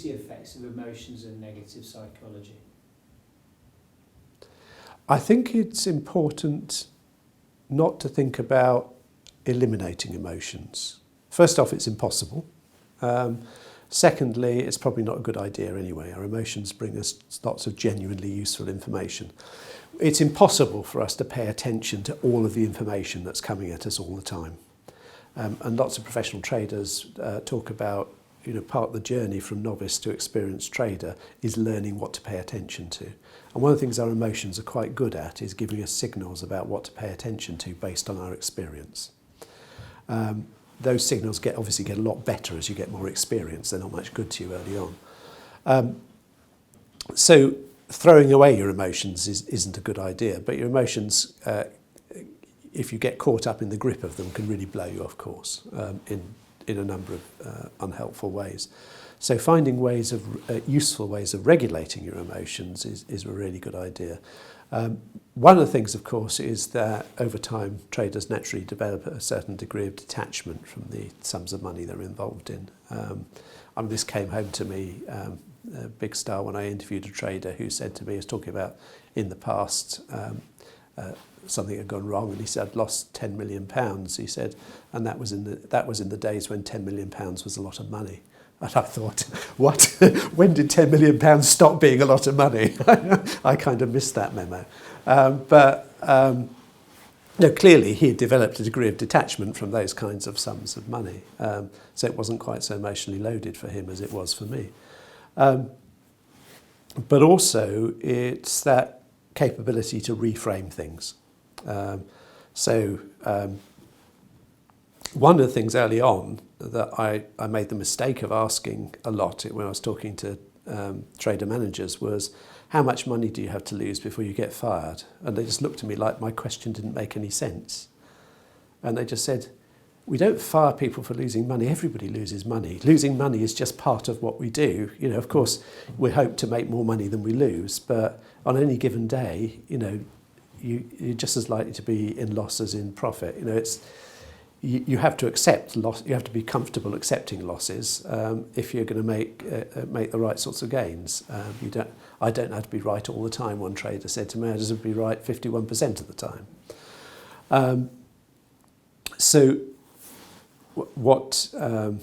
reduce the effects of emotions and negative psychology? I think it's important not to think about eliminating emotions. First off, it's impossible. Secondly, it's probably not a good idea anyway. Our emotions bring us lots of genuinely useful information. It's impossible for us to pay attention to all of the information that's coming at us all the time. And lots of professional traders talk about, part of the journey from novice to experienced trader is learning what to pay attention to. And one of the things our emotions are quite good at is giving us signals about what to pay attention to based on our experience. Those signals obviously get a lot better as you get more experience. They're not much good to you early on. So throwing away your emotions isn't a good idea, but your emotions, if you get caught up in the grip of them, can really blow you off course in a number of unhelpful ways. So finding ways of useful ways of regulating your emotions is a really good idea. One of the things, of course, is that over time traders naturally develop a certain degree of detachment from the sums of money they're involved in. This came home to me, a big star, when I interviewed a trader who said to me, he was talking about in the past something had gone wrong, and he said, I'd lost £10 million, he said, and that was in the days when £10 million was a lot of money. And I thought, what? When did £10 million stop being a lot of money? I kind of missed that memo. Clearly he had developed a degree of detachment from those kinds of sums of money. So it wasn't quite so emotionally loaded for him as it was for me. But also it's that capability to reframe things. One of the things early on that I made the mistake of asking a lot when I was talking to trader managers was, how much money do you have to lose before you get fired? And they just looked at me like my question didn't make any sense. And they just said, we don't fire people for losing money. Everybody loses money. Losing money is just part of what we do. Of course, we hope to make more money than we lose, but on any given day, you're just as likely to be in loss as in profit. You have to accept loss. You have to be comfortable accepting losses if you're going to make the right sorts of gains. I don't have to be right all the time. One trader said to me, I just have to be right 51% of the time. What a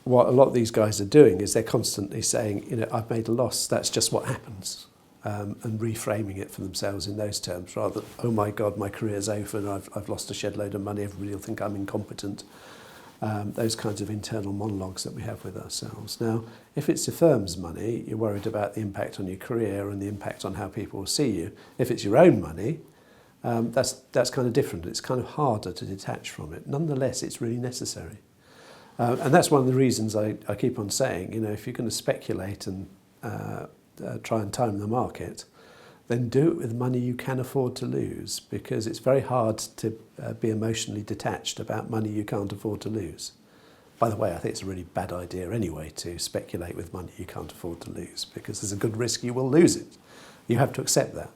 lot of these guys are doing is they're constantly saying, I've made a loss. That's just what happens. And reframing it for themselves in those terms, rather than, oh my God, my career's over and I've lost a shed load of money, everybody will think I'm incompetent. Those kinds of internal monologues that we have with ourselves. Now, if it's your firm's money, you're worried about the impact on your career and the impact on how people will see you. If it's your own money, that's kind of different. It's kind of harder to detach from it. Nonetheless, it's really necessary. And that's one of the reasons I keep on saying, if you're going to speculate and try and time the market, then do it with money you can afford to lose, because it's very hard to be emotionally detached about money you can't afford to lose. By the way, I think it's a really bad idea anyway to speculate with money you can't afford to lose, because there's a good risk you will lose it. You have to accept that.